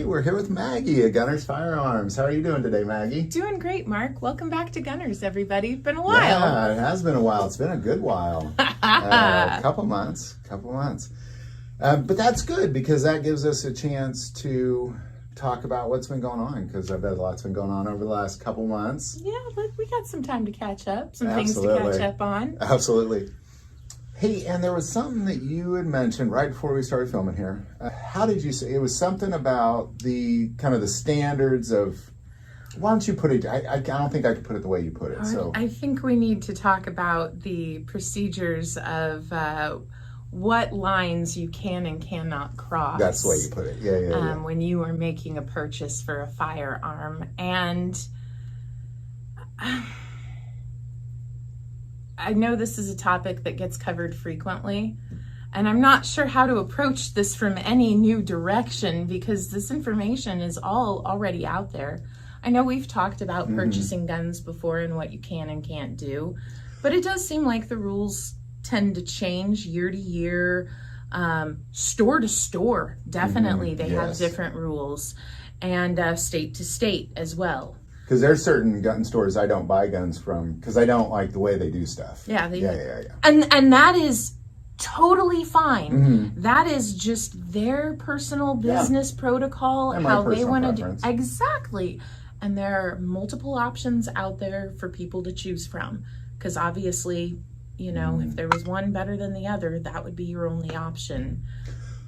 we're here with Maggie at Gunners Firearms. How are you doing today, Maggie? Doing great, Mark. Welcome back to Gunners, everybody. Been a while. Yeah, it has been a while. It's been a good while. Couple months. But that's good because that gives us a chance to talk about what's been going on, because I bet a lot's been going on over the last couple months. Yeah, we got some time to catch up, some Absolutely. things to catch up on. Absolutely. Hey, and there was something that you had mentioned right before we started filming here. How did you say? It was something about the kind of the standards of, why don't you put it, I don't think I could put it the way you put it. So I think we need to talk about the procedures of what lines you can and cannot cross. That's the way you put it. Yeah. When you are making a purchase for a firearm. And I know this is a topic that gets covered frequently, and I'm not sure how to approach this from any new direction because this information is all already out there. I know we've talked about purchasing guns before and what you can and can't do, but it does seem like the rules tend to change year to year, store to store. Definitely, they have different rules, and state to state as well. Because there's certain gun stores I don't buy guns from because I don't like the way they do stuff. Yeah. Yeah. And that is totally fine. That is just their personal business protocol, and how they want to do. preference. Exactly. And there are multiple options out there for people to choose from. Because obviously, you know, if there was one better than the other, that would be your only option.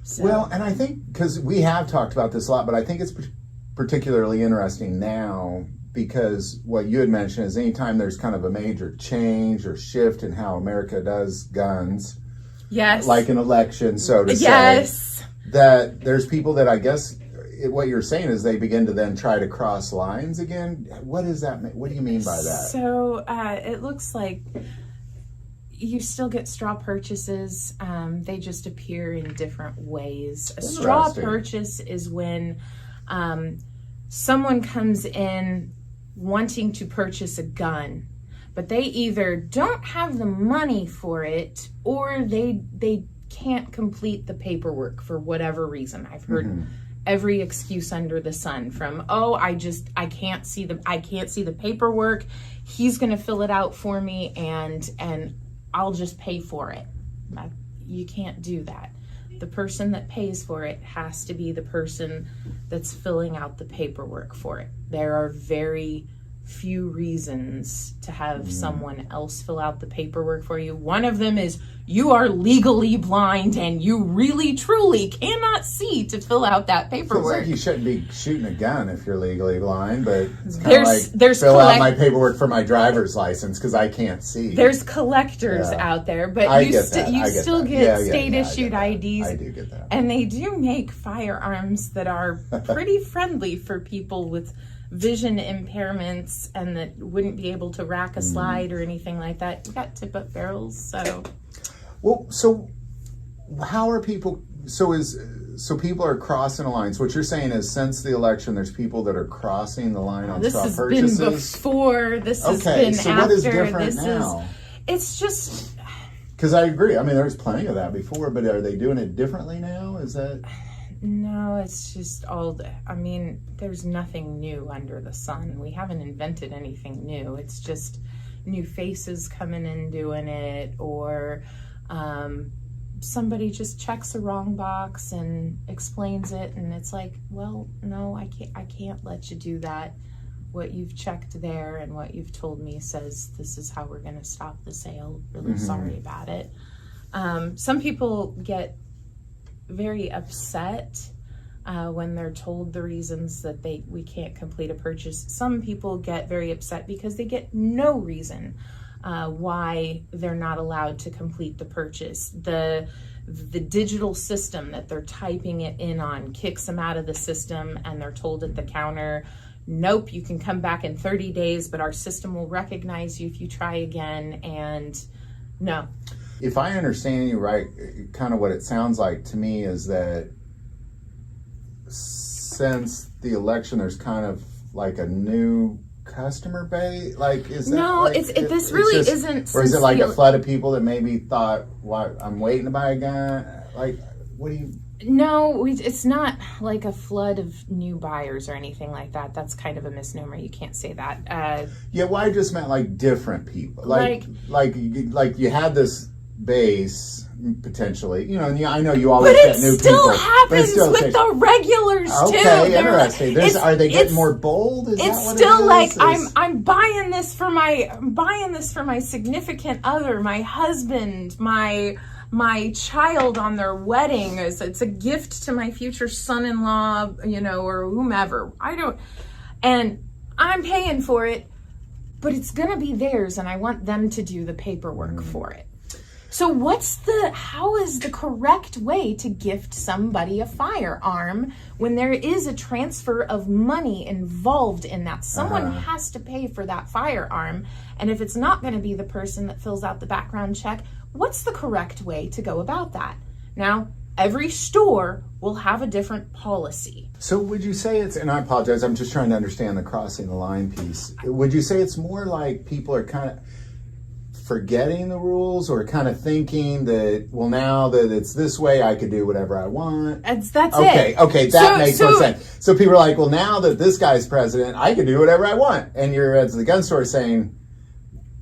So. Well, and I think, because we have talked about this a lot, but I think it's particularly interesting now because what you had mentioned is anytime there's kind of a major change or shift in how America does guns, yes, like an election, so to say, that there's people that I guess what you're saying is they begin to then try to cross lines again. What does that mean? What do you mean by that? So it looks like you still get straw purchases. They just appear in different ways. A straw purchase is when someone comes in wanting to purchase a gun, but they either don't have the money for it or they can't complete the paperwork for whatever reason. I've heard every excuse under the sun from, I can't see the paperwork. He's going to fill it out for me and I'll just pay for it. You can't do that. The person that pays for it has to be the person that's filling out the paperwork for it. There are very few reasons to have someone else fill out the paperwork for you. One of them is you are legally blind and you really truly cannot see to fill out that paperwork. It's like you shouldn't be shooting a gun if you're legally blind, but it's kind of like fill out my paperwork for my driver's license because I can't see. There's collectors out there, but you still get state issued IDs. I do get that. And they do make firearms that are pretty friendly for people with vision impairments and that wouldn't be able to rack a slide or anything like that. You got tip-up barrels, so. Well, so how are people? So people are crossing a line. So what you're saying is, since the election, there's people that are crossing the line on straw purchases. This has been before. This has been so after. What is different now? It's just. Because I agree. I mean, there was plenty of that before, but are they doing it differently now? Is that? No, it's just there's nothing new under the sun. We haven't invented anything new. It's just new faces coming in doing it, or somebody just checks a wrong box and explains it, and it's like, well, no, I can't let you do that. What you've checked there and what you've told me says this is how we're going to stop the sale. Really sorry about it. Some people get very upset when they're told the reasons that we can't complete a purchase. Some people get very upset because they get no reason why they're not allowed to complete the purchase. The digital system that they're typing it in on kicks them out of the system, and they're told at the counter, nope, you can come back in 30 days, but our system will recognize you if you try again. And no. If I understand you right, kind of what it sounds like to me is that since the election, there's kind of like a new customer base. Like, is that? No, like, this really isn't. Or is it like a flood of people that maybe thought, "What? I'm waiting to buy a gun." Like, what do you? No, it's not like a flood of new buyers or anything like that. That's kind of a misnomer. You can't say that. Yeah, well, I just meant like different people. Like you had this base potentially, you know, and I know you always get new people. But it still happens with the regulars too. Okay, interesting. Are they getting more bold? Is it's that what still it is? like I'm buying this for my significant other, my husband, my child on their wedding. It's a gift to my future son-in-law, you know, or whomever. And I'm paying for it, but it's gonna be theirs, and I want them to do the paperwork for it. So how is the correct way to gift somebody a firearm when there is a transfer of money involved in that? Someone has to pay for that firearm. And if it's not going to be the person that fills out the background check, what's the correct way to go about that? Now, every store will have a different policy. So would you say and I apologize, I'm just trying to understand the crossing the line piece. Would you say it's more like people are kind of forgetting the rules, or kind of thinking that, well, now that it's this way, I could do whatever I want? That's it. Okay, that makes more sense. So people are like, well, now that this guy's president, I can do whatever I want. And you're at the gun store saying,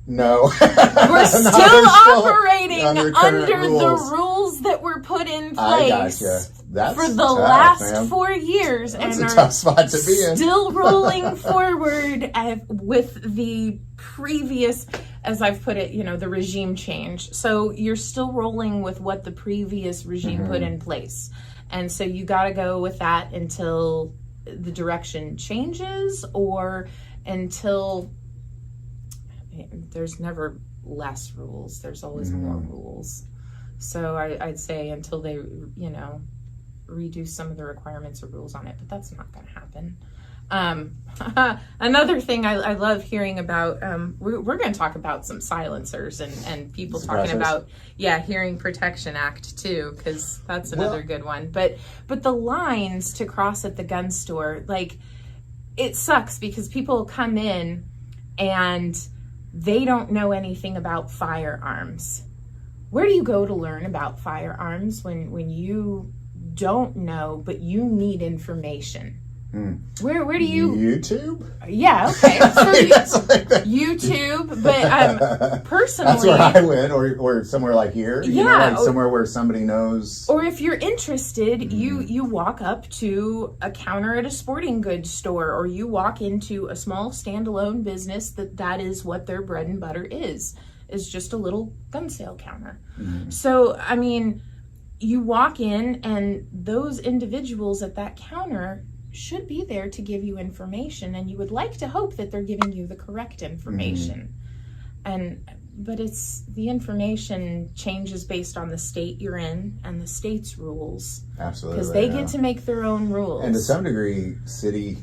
no. We're still operating under the rules that were put in place. I gotcha. That's for the tough, last 4 years. That's a tough spot to be in. Still rolling forward with the previous, as I've put it, you know, the regime change. So you're still rolling with what the previous regime put in place. And so you got to go with that until the direction changes, or until there's never less rules. There's always more rules. So I'd say until they, you know, reduce some of the requirements or rules on it, but that's not going to happen. Another thing I love hearing about, we're going to talk about some silencers and people talking about, Hearing Protection Act too, because that's another good one. But the lines to cross at the gun store, like, it sucks because people come in and they don't know anything about firearms. Where do you go to learn about firearms when you don't know, but you need information? Where do you... YouTube? Yeah, okay. So YouTube, but personally... That's where I went, or somewhere like here, you know, like somewhere where somebody knows. Or if you're interested, you walk up to a counter at a sporting goods store, or you walk into a small standalone business that is what their bread and butter is just a little gun sale counter. So, I mean, you walk in and those individuals at that counter should be there to give you information, and you would like to hope that they're giving you the correct information. But it's the information changes based on the state you're in and the state's rules. Absolutely. Because they get to make their own rules. And to some degree, city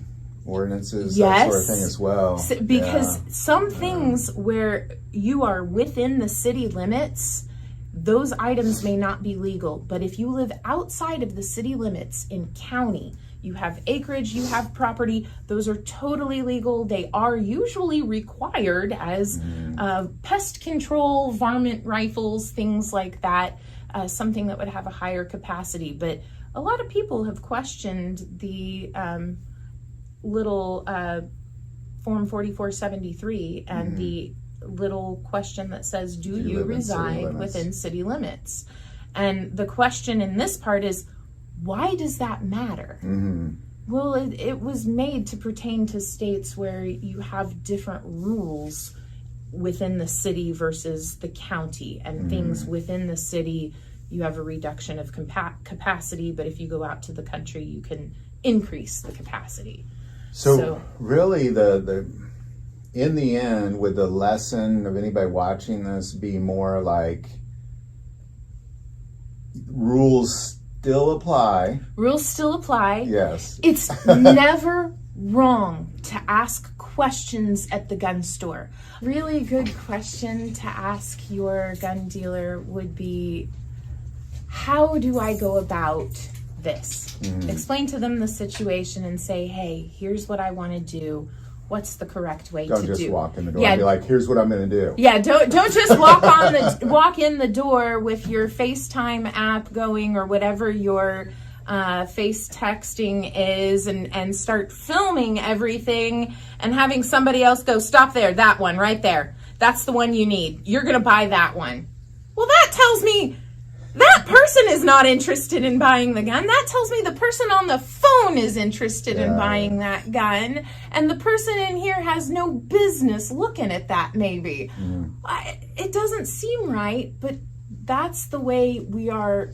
ordinances, that sort of thing as well. Because some things where you are within the city limits, those items may not be legal. But if you live outside of the city limits in county, you have acreage, you have property, those are totally legal. They are usually required as pest control, varmint rifles, things like that, something that would have a higher capacity. But a lot of people have questioned the little Form 4473 and the little question that says, do you reside within city limits? And the question in this part is, why does that matter? Well, it was made to pertain to states where you have different rules within the city versus the county, and things within the city, you have a reduction of capacity, but if you go out to the country, you can increase the capacity. So really, the in the end, would the lesson of anybody watching this be more like rules still apply? Rules still apply. Yes. It's never wrong to ask questions at the gun store. Really good question to ask your gun dealer would be, how do I go about this? Explain to them the situation and say, hey, here's what I want to do. What's the correct way to do? Don't just walk in the door and be like, here's what I'm going to do. Yeah, don't just walk in the door with your FaceTime app going, or whatever your face texting is, and start filming everything and having somebody else go, stop there, that one right there. That's the one you need. You're going to buy that one. Well, that tells me that person is not interested in buying the gun. That tells me the person on the phone is interested in buying that gun. And the person in here has no business looking at that maybe. It doesn't seem right, but that's the way we are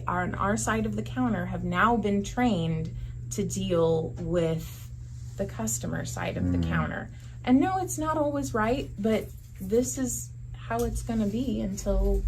on our side of the counter have now been trained to deal with the customer side of the counter. And no, it's not always right, but this is how it's going to be until